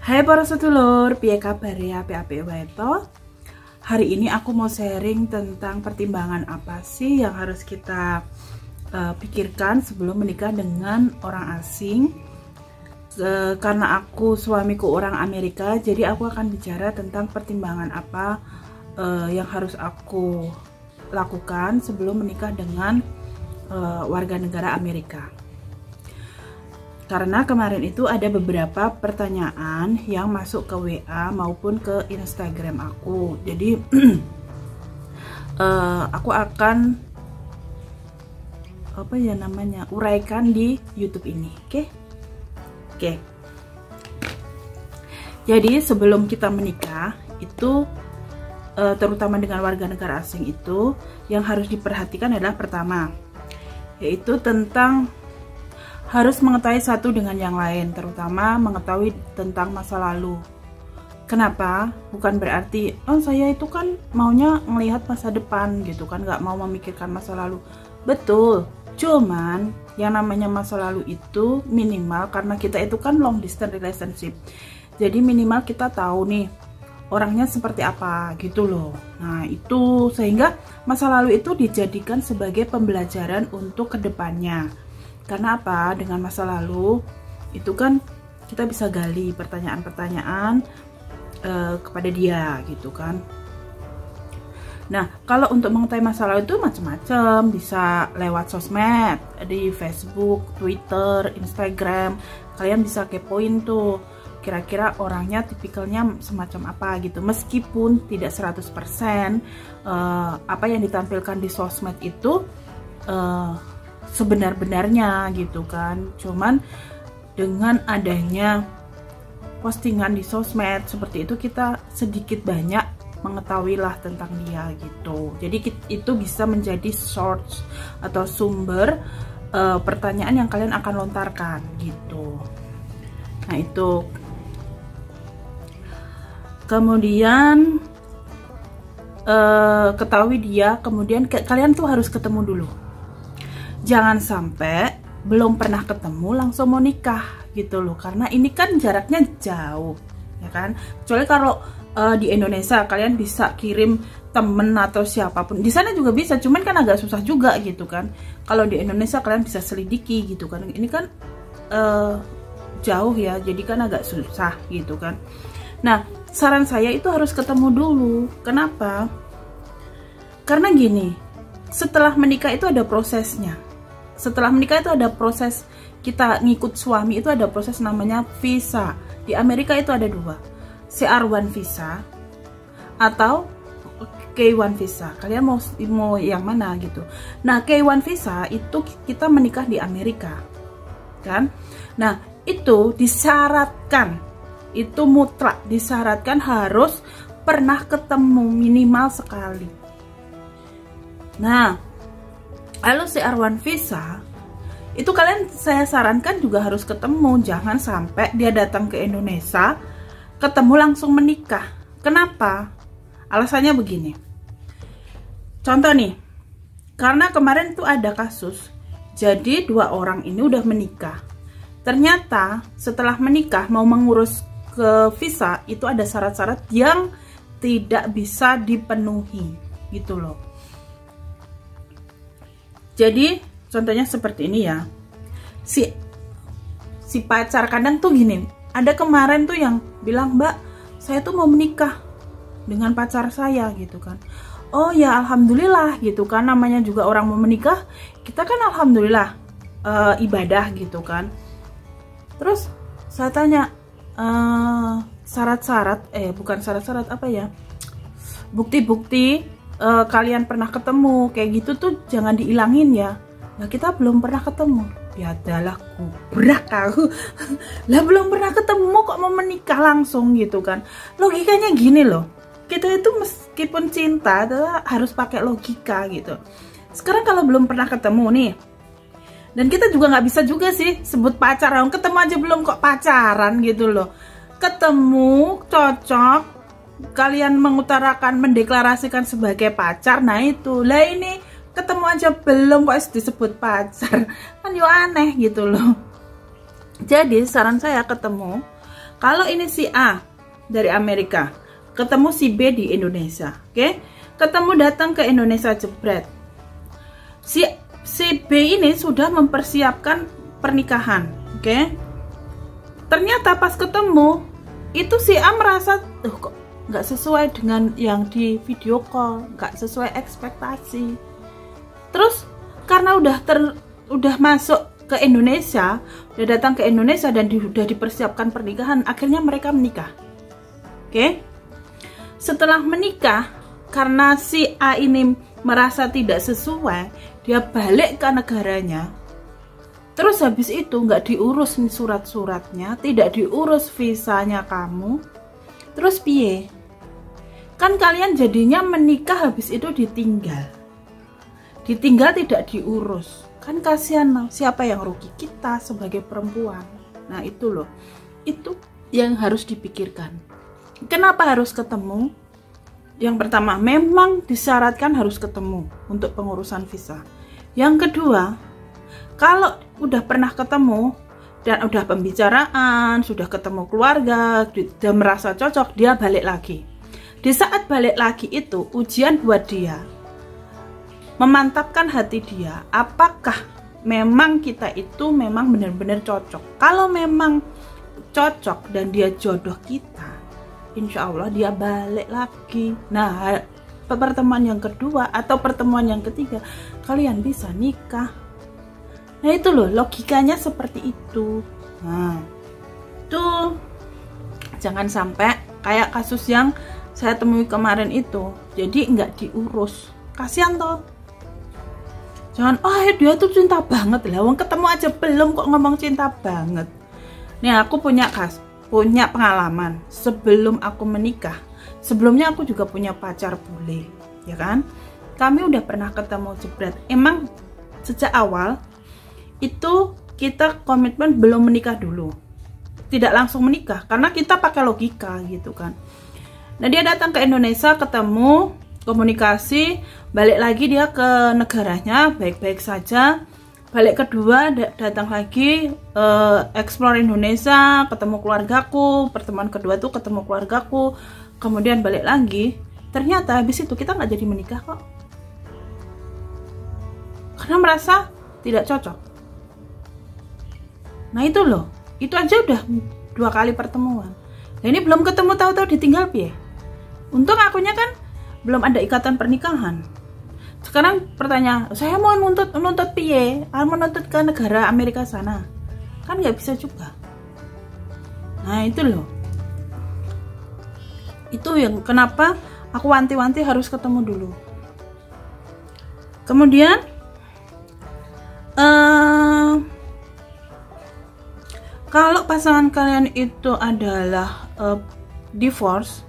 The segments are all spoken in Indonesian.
Hai para sedulur, piye kabar ya, apik-apik wae to? Hari ini aku mau sharing tentang pertimbangan apa sih yang harus kita pikirkan sebelum menikah dengan orang asing. Karena suamiku orang Amerika, jadi aku akan bicara tentang pertimbangan apa yang harus aku lakukan sebelum menikah dengan warga negara Amerika. Karena kemarin itu ada beberapa pertanyaan yang masuk ke WA maupun ke Instagram aku. Jadi aku akan uraikan di YouTube ini. Oke. Jadi sebelum kita menikah itu terutama dengan warga negara asing itu yang harus diperhatikan adalah pertama, yaitu tentang harus mengetahui satu dengan yang lain, terutama mengetahui tentang masa lalu. Kenapa? Bukan berarti saya itu kan maunya melihat masa depan gitu kan, nggak mau memikirkan masa lalu. Betul, cuman yang namanya masa lalu itu minimal, karena kita itu kan long distance relationship, jadi minimal kita tahu nih orangnya seperti apa gitu loh. Nah itu sehingga masa lalu itu dijadikan sebagai pembelajaran untuk kedepannya. Karena apa? Dengan masa lalu itu kan kita bisa gali pertanyaan-pertanyaan kepada dia gitu kan. Nah, kalau untuk mengetahui masa lalu itu macam-macam, bisa lewat sosmed, di Facebook, Twitter, Instagram. Kalian bisa kepoin tuh kira-kira orangnya tipikalnya semacam apa gitu. Meskipun tidak 100% apa yang ditampilkan di sosmed itu sebenar-benarnya gitu kan. Cuman dengan adanya postingan di sosmed seperti itu, kita sedikit banyak mengetahui lah tentang dia gitu. Jadi itu bisa menjadi source atau sumber pertanyaan yang kalian akan lontarkan gitu. Nah itu. Kemudian ketahui dia, kemudian kalian tuh harus ketemu dulu. Jangan sampai belum pernah ketemu langsung mau nikah gitu loh, karena ini kan jaraknya jauh ya kan. Kecuali kalau di Indonesia kalian bisa kirim temen atau siapapun, di sana juga bisa, cuman kan agak susah juga gitu kan. Kalau di Indonesia kalian bisa selidiki gitu kan, ini kan jauh ya, jadi kan agak susah gitu kan. Nah saran saya itu harus ketemu dulu. Kenapa? Karena gini, setelah menikah itu ada prosesnya. Setelah menikah itu ada proses, kita ngikut suami itu ada proses namanya visa. Di Amerika itu ada dua, CR1 visa atau K1 visa. Kalian mau yang mana gitu. Nah K1 visa itu kita menikah di Amerika kan. Nah itu disyaratkan, itu mutlak disyaratkan harus pernah ketemu minimal sekali. Nah lalu CR1 visa itu kalian saya sarankan juga harus ketemu. Jangan sampai dia datang ke Indonesia ketemu langsung menikah. Kenapa? Alasannya begini. Contoh nih, karena kemarin tuh ada kasus, jadi dua orang ini udah menikah, ternyata setelah menikah mau mengurus ke visa itu ada syarat-syarat yang tidak bisa dipenuhi gitu loh. Jadi contohnya seperti ini ya, si pacar kadang tuh gini, ada kemarin tuh yang bilang, Mbak saya tuh mau menikah dengan pacar saya gitu kan. Oh ya alhamdulillah gitu kan, namanya juga orang mau menikah, kita kan alhamdulillah ibadah gitu kan. Terus saya tanya syarat-syarat, bukan syarat-syarat apa ya, bukti-bukti kalian pernah ketemu kayak gitu tuh jangan dihilangin ya. Nah kita belum pernah ketemu, ya adalah kubrak aku. Lah belum pernah ketemu kok mau menikah langsung gitu kan. Logikanya gini loh, kita itu meskipun cinta harus pakai logika gitu. Sekarang kalau belum pernah ketemu nih, dan kita juga nggak bisa juga sih sebut pacaran, ketemu aja belum kok pacaran gitu loh. Ketemu cocok, kalian mengutarakan, mendeklarasikan sebagai pacar, nah itu lah. Ini ketemu aja belum kok disebut pacar, kan yo aneh gitu loh. Jadi saran saya ketemu, Kalau ini si A dari Amerika, ketemu si B di Indonesia, oke? Ketemu datang ke Indonesia jebret. Si B ini sudah mempersiapkan pernikahan, oke? Ternyata pas ketemu itu si A merasa, kok nggak sesuai dengan yang di video call, nggak sesuai ekspektasi. Terus karena udah masuk ke Indonesia, udah datang ke Indonesia dan udah dipersiapkan pernikahan, akhirnya mereka menikah. Oke? Setelah menikah, karena si A ini merasa tidak sesuai, dia balik ke negaranya. Terus habis itu nggak diurus surat-suratnya, tidak diurus visanya kamu. Terus piye? Kan kalian jadinya menikah habis itu ditinggal. Ditinggal tidak diurus. Kan kasihan, siapa yang rugi? Kita sebagai perempuan. Nah itu loh, itu yang harus dipikirkan. Kenapa harus ketemu? Yang pertama, memang disyaratkan harus ketemu untuk pengurusan visa. Yang kedua, kalau udah pernah ketemu dan udah pembicaraan, sudah ketemu keluarga, dia merasa cocok, dia balik lagi. Di saat balik lagi itu ujian buat dia, memantapkan hati dia, apakah memang kita itu memang benar-benar cocok. Kalau memang cocok dan dia jodoh kita, insya Allah dia balik lagi. Nah, pertemuan yang kedua atau pertemuan yang ketiga, kalian bisa nikah. Nah itu loh, logikanya seperti itu. Nah, tuh jangan sampai kayak kasus yang saya temui kemarin itu, jadi nggak diurus. Kasihan toh. Jangan, dia tuh cinta banget lah, wong ketemu aja belum kok ngomong cinta banget. Nih aku punya pengalaman sebelum aku menikah. Sebelumnya aku juga punya pacar bule, ya kan? Kami udah pernah ketemu jebret. Emang sejak awal itu kita komitmen belum menikah dulu, tidak langsung menikah karena kita pakai logika gitu kan. Nah dia datang ke Indonesia, ketemu, komunikasi, balik lagi dia ke negaranya baik-baik saja. Balik kedua datang lagi, explore Indonesia, ketemu keluargaku. Pertemuan kedua tuh ketemu keluargaku, kemudian balik lagi. Ternyata habis itu kita nggak jadi menikah kok, karena merasa tidak cocok. Nah itu loh, itu aja udah 2 kali pertemuan. Nah ini belum ketemu, tahu-tahu ditinggal piye. Untung akunya kan belum ada ikatan pernikahan. Sekarang pertanyaan, saya mau nuntut piye? Mau nuntut ke negara Amerika sana, kan nggak bisa juga. Nah itu loh, itu yang kenapa aku wanti-wanti harus ketemu dulu. Kemudian kalau pasangan kalian itu adalah divorce,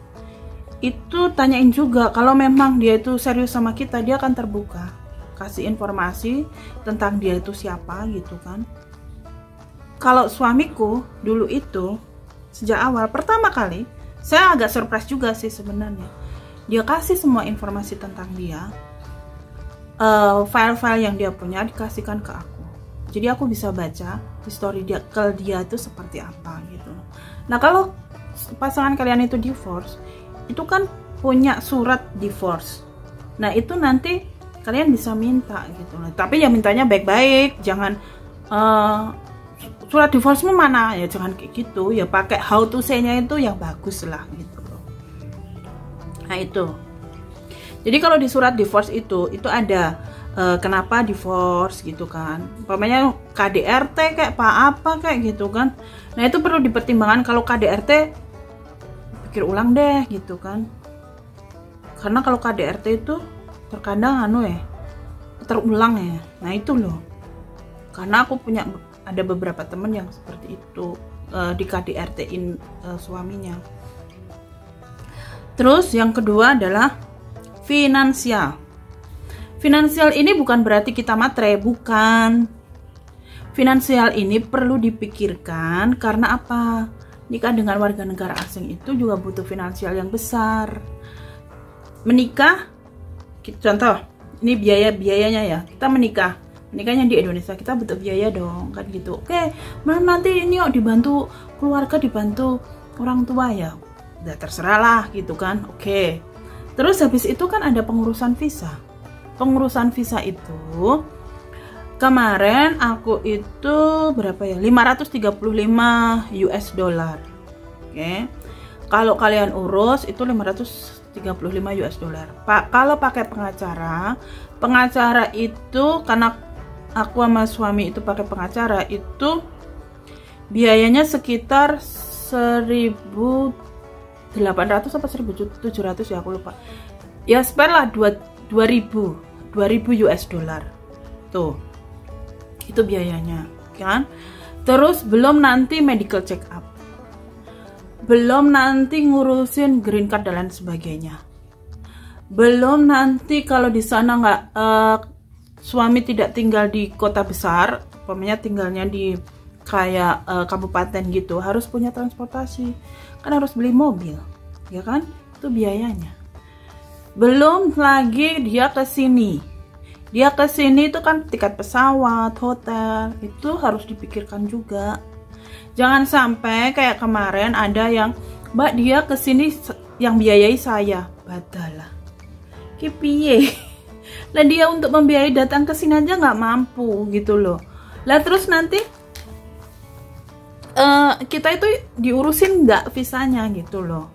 itu tanyain juga, kalau memang dia itu serius sama kita, dia akan terbuka, kasih informasi tentang dia itu siapa gitu kan. Kalau suamiku dulu itu sejak awal pertama kali, saya agak surprise juga sih sebenarnya. Dia kasih semua informasi tentang dia, file-file yang dia punya dikasihkan ke aku. Jadi aku bisa baca history dia itu seperti apa gitu. Nah kalau pasangan kalian itu divorce, itu kan punya surat divorce. Nah itu nanti kalian bisa minta gitu loh. Tapi ya mintanya baik-baik, jangan surat divorcemu mana ya, jangan kayak gitu ya, pakai how to say-nya itu yang bagus lah gitu loh. Nah itu. Jadi kalau di surat divorce itu ada kenapa divorce gitu kan. Umpamanya KDRT kayak apa kayak gitu kan. Nah itu perlu dipertimbangkan. Kalau KDRT pikir ulang deh gitu kan, karena kalau KDRT itu terkadang terulang ya. Nah itu loh, karena aku ada beberapa temen yang seperti itu, di KDRT-in suaminya. Terus yang kedua adalah finansial. Finansial ini bukan berarti kita matre, bukan. Finansial ini perlu dipikirkan karena apa? Nikah dengan warga negara asing itu juga butuh finansial yang besar. Menikah, contoh, ini biayanya ya. Kita menikahnya di Indonesia, kita butuh biaya dong, kan gitu. Oke, nanti ini yuk dibantu keluarga, dibantu orang tua ya udah terserah lah gitu kan. Oke. Terus habis itu kan ada pengurusan visa. Pengurusan visa itu kemarin aku itu berapa ya? 535 US dollar. Oke. Kalau kalian urus itu 535 US dollar. Pak, kalau pakai pengacara itu karena aku sama suami itu pakai pengacara itu biayanya sekitar 1.800 apa 1.700 ya, aku lupa. Ya spare lah 2000 US dollar. Tuh. Itu biayanya, kan? Terus belum nanti medical check up. Belum nanti ngurusin green card dan lain sebagainya. Belum nanti kalau di sana nggak suami tidak tinggal di kota besar, umpamanya tinggalnya di kayak kabupaten gitu, harus punya transportasi, kan harus beli mobil, ya kan? Itu biayanya. Belum lagi dia ke sini itu kan tiket pesawat, hotel, itu harus dipikirkan juga. Jangan sampai kayak kemarin ada yang Mbak dia ke sini yang biayai saya, badalah. Kipiye. Lah dia untuk membiayai datang ke sini aja nggak mampu gitu loh. Lah terus nanti kita itu diurusin nggak visanya gitu loh.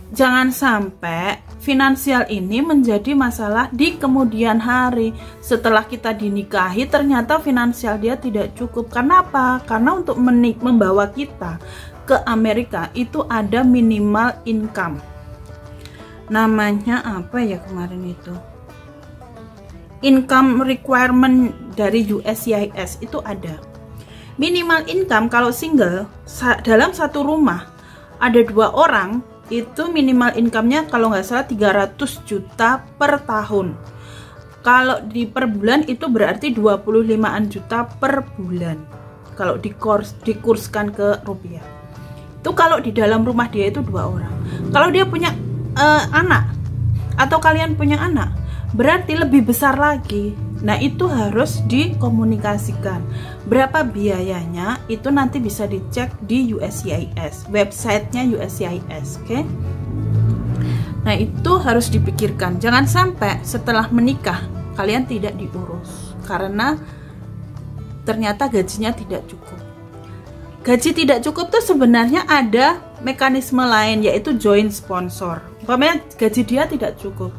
Jangan sampai finansial ini menjadi masalah di kemudian hari. Setelah kita dinikahi ternyata finansial dia tidak cukup. Kenapa? Karena untuk membawa kita ke Amerika itu ada minimal income. Namanya apa ya kemarin itu? Income requirement dari USCIS itu ada. Minimal income kalau single dalam satu rumah ada 2 orang itu minimal income-nya kalau nggak salah 300 juta per tahun. Kalau di per bulan itu berarti 25-an juta per bulan. Kalau dikurskan ke rupiah. Itu kalau di dalam rumah dia itu 2 orang. Kalau dia punya anak atau kalian punya anak, berarti lebih besar lagi. Nah itu harus dikomunikasikan. Berapa biayanya itu nanti bisa dicek di USCIS, websitenya USCIS, oke? Nah itu harus dipikirkan. Jangan sampai setelah menikah kalian tidak diurus karena ternyata gajinya tidak cukup. Gaji tidak cukup tuh sebenarnya ada mekanisme lain, yaitu joint sponsor. Umpamanya gaji dia tidak cukup,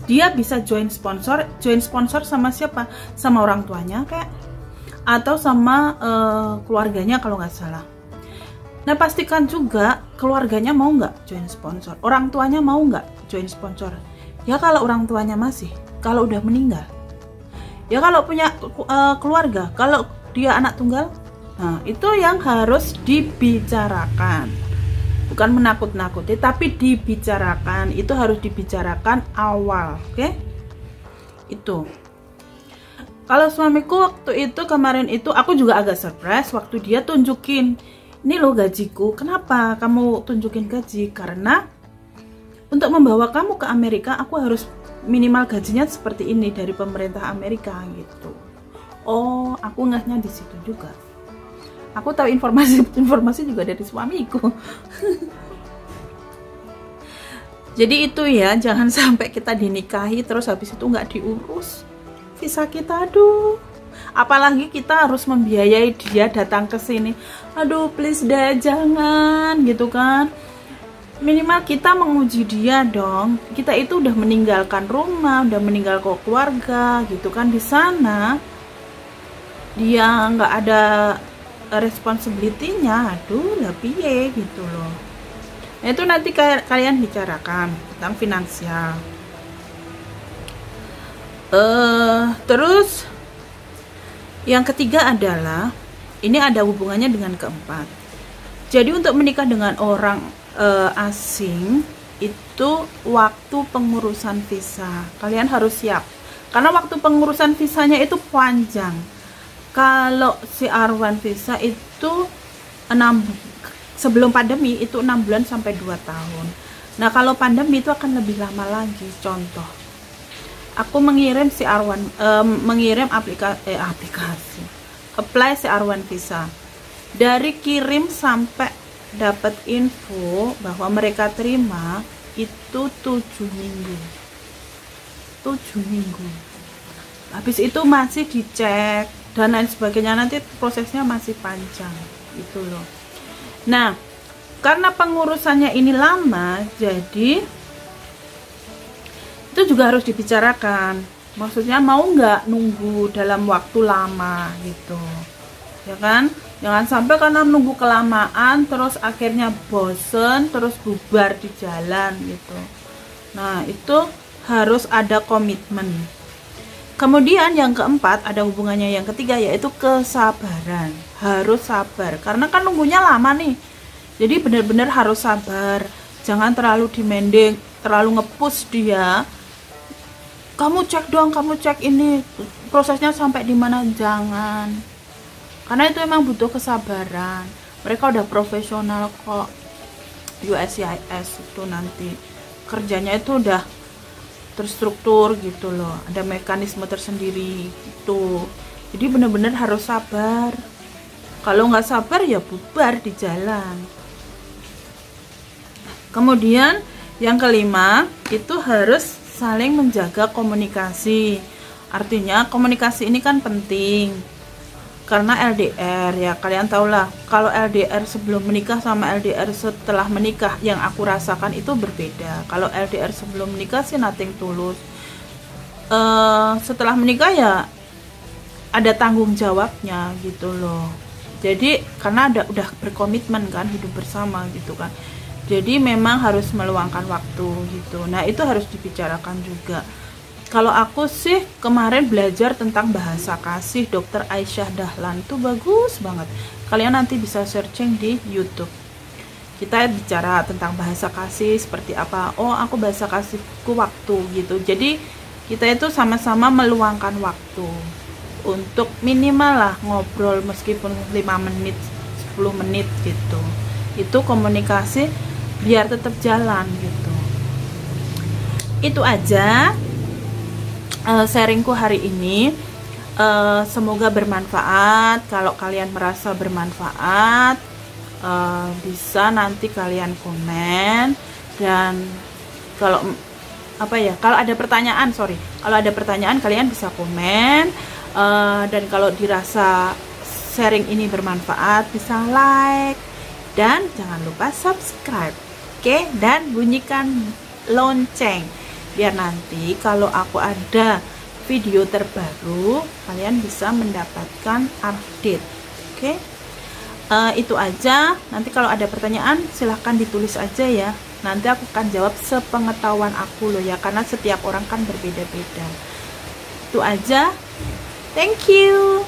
dia bisa joint sponsor sama siapa? Sama orang tuanya kayak, atau sama keluarganya kalau nggak salah. Nah pastikan juga keluarganya mau nggak joint sponsor, orang tuanya mau nggak joint sponsor. Ya kalau orang tuanya masih, kalau udah meninggal. Ya kalau punya keluarga, kalau dia anak tunggal, nah itu yang harus dibicarakan. Bukan menakut-nakuti, tapi dibicarakan. Itu harus dibicarakan awal, oke? Itu. Kalau suamiku waktu itu kemarin itu aku juga agak surprise waktu dia tunjukin, ini loh gajiku. Kenapa kamu tunjukin gaji? Karena untuk membawa kamu ke Amerika, aku harus minimal gajinya seperti ini dari pemerintah Amerika gitu. Oh, aku ngehnya di situ juga. Aku tahu informasi juga dari suamiku. Jadi itu ya, jangan sampai kita dinikahi terus habis itu nggak diurus visa kita, aduh. Apalagi kita harus membiayai dia datang ke sini. Aduh, please deh, jangan gitu kan. Minimal kita menguji dia dong. Kita itu udah meninggalkan rumah, udah meninggalkan keluarga gitu kan di sana. Dia nggak ada responsibility-nya, aduh lah piye gitu loh. Nah itu nanti kalian bicarakan tentang finansial. Terus yang ketiga adalah, ini ada hubungannya dengan keempat. Jadi untuk menikah dengan orang asing itu waktu pengurusan visa kalian harus siap, karena waktu pengurusan visanya itu panjang. Kalau CR1 visa itu sebelum pandemi itu 6 bulan sampai 2 tahun. Nah kalau pandemi itu akan lebih lama lagi. Contoh, aku mengirim CR1 mengirim aplikasi apply CR1 visa, dari kirim sampai dapat info bahwa mereka terima itu 7 minggu. 7 minggu. Habis itu masih dicek dan lain sebagainya, nanti prosesnya masih panjang gitu loh. Nah, karena pengurusannya ini lama, jadi itu juga harus dibicarakan. Maksudnya mau nggak nunggu dalam waktu lama gitu, ya kan? Jangan sampai karena nunggu kelamaan terus akhirnya bosen terus bubar di jalan gitu. Nah, itu harus ada komitmen. Kemudian yang keempat, ada hubungannya yang ketiga, yaitu kesabaran. Harus sabar karena kan nunggunya lama nih, jadi benar-benar harus sabar. Jangan terlalu demanding, terlalu nge-push dia. Kamu cek dong, kamu cek ini prosesnya sampai di mana, jangan. Karena itu emang butuh kesabaran. Mereka udah profesional kok. USCIS itu nanti kerjanya itu udah terstruktur gitu loh, ada mekanisme tersendiri gitu. Jadi benar-benar harus sabar. Kalau nggak sabar ya bubar di jalan. Kemudian yang kelima itu harus saling menjaga komunikasi. Artinya komunikasi ini kan penting karena LDR ya, kalian tahulah kalau LDR sebelum menikah sama LDR setelah menikah yang aku rasakan itu berbeda. Kalau LDR sebelum menikah sih nothing tulus, setelah menikah ya ada tanggung jawabnya gitu loh. Jadi karena udah berkomitmen kan, hidup bersama gitu kan, jadi memang harus meluangkan waktu gitu. Nah, itu harus dibicarakan juga. Kalau aku sih kemarin belajar tentang bahasa kasih Dr. Aisyah Dahlan, itu bagus banget. Kalian nanti bisa searching di YouTube. Kita bicara tentang bahasa kasih seperti apa. Oh, aku bahasa kasihku waktu gitu. Jadi kita itu sama-sama meluangkan waktu untuk minimal lah ngobrol meskipun 5 menit, 10 menit gitu. Itu komunikasi biar tetap jalan gitu. Itu aja sharingku hari ini. Semoga bermanfaat. Kalau kalian merasa bermanfaat, bisa nanti kalian komen. Dan kalau kalau ada pertanyaan, kalau ada pertanyaan kalian bisa komen. Dan kalau dirasa sharing ini bermanfaat, bisa like dan jangan lupa subscribe, oke? Dan bunyikan lonceng biar nanti kalau aku ada video terbaru kalian bisa mendapatkan update, oke? Itu aja. Nanti kalau ada pertanyaan silahkan ditulis aja ya, nanti aku akan jawab sepengetahuan aku loh ya, karena setiap orang kan berbeda-beda. Itu aja, thank you.